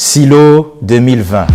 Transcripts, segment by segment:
Silo 2020.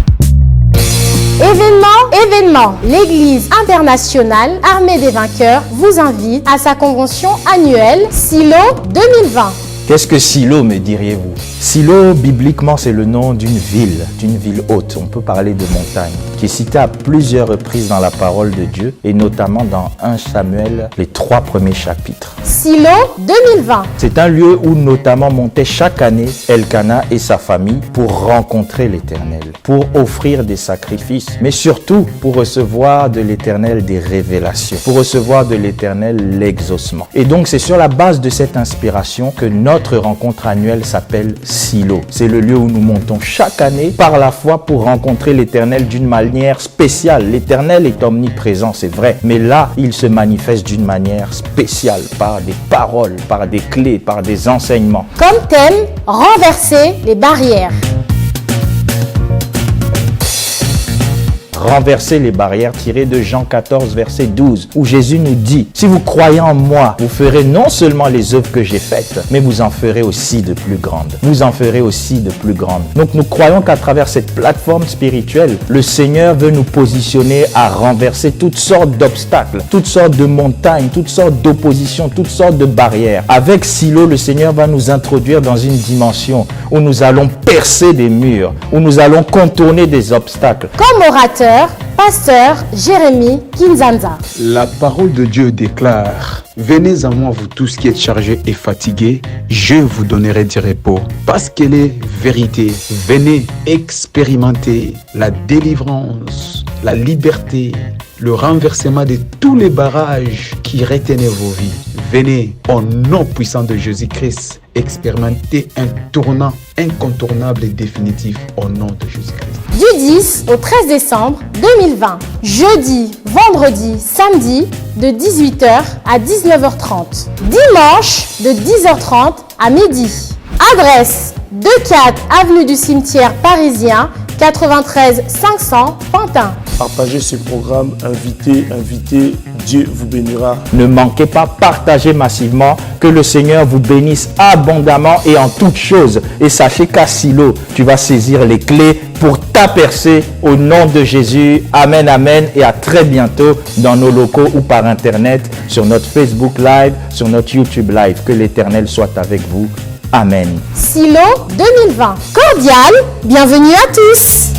Événement, l'Église internationale Armée des vainqueurs vous invite à sa convention annuelle Silo 2020. Qu'est-ce que Silo, me diriez-vous? Silo, bibliquement, c'est le nom d'une ville haute. On peut parler de montagne, qui est citée à plusieurs reprises dans la parole de Dieu, et notamment dans 1 Samuel, les 3 premiers chapitres. Silo 2020. C'est un lieu où notamment montait chaque année Elkana et sa famille pour rencontrer l'Éternel, pour offrir des sacrifices, mais surtout pour recevoir de l'Éternel des révélations, pour recevoir de l'Éternel l'exaucement. Et donc, c'est sur la base de cette inspiration que notre rencontre annuelle s'appelle Silo. C'est le lieu où nous montons chaque année par la foi pour rencontrer l'Éternel d'une manière spéciale. L'Éternel est omniprésent, c'est vrai, mais là, il se manifeste d'une manière spéciale, par des paroles, par des clés, par des enseignements. Comme thème, renverser les barrières. Renverser les barrières, tiré de Jean 14, verset 12, où Jésus nous dit, si vous croyez en moi, vous ferez non seulement les œuvres que j'ai faites, mais vous en ferez aussi de plus grandes. Vous en ferez aussi de plus grandes. Donc nous croyons qu'à travers cette plateforme spirituelle, le Seigneur veut nous positionner à renverser toutes sortes d'obstacles, toutes sortes de montagnes, toutes sortes d'oppositions, toutes sortes de barrières. Avec Silo, le Seigneur va nous introduire dans une dimension où nous allons percer des murs, où nous allons contourner des obstacles. Comme orateur, Pasteur Jérémie Kinzanza. La parole de Dieu déclare: venez à moi, vous tous qui êtes chargés et fatigués, je vous donnerai du repos. Parce qu'elle est vérité. Venez expérimenter la délivrance, la liberté, le renversement de tous les barrages qui retenaient vos vies. Venez, au nom puissant de Jésus-Christ, expérimenter un tournant incontournable et définitif au nom de Jésus-Christ. Du 10 au 13 décembre 2020, jeudi, vendredi, samedi, de 18h à 19h30. Dimanche, de 10h30 à midi. Adresse 24 avenue du Cimetière Parisien, 93 500 Pantin. Partagez ce programme, invitez, Dieu vous bénira. Ne manquez pas, partagez massivement, que le Seigneur vous bénisse abondamment et en toutes choses. Et sachez qu'à Silo, tu vas saisir les clés pour t'apercer au nom de Jésus. Amen, amen, et à très bientôt dans nos locaux ou par Internet, sur notre Facebook Live, sur notre YouTube Live. Que l'Éternel soit avec vous. Amen. Silo 2020. Cordial, bienvenue à tous.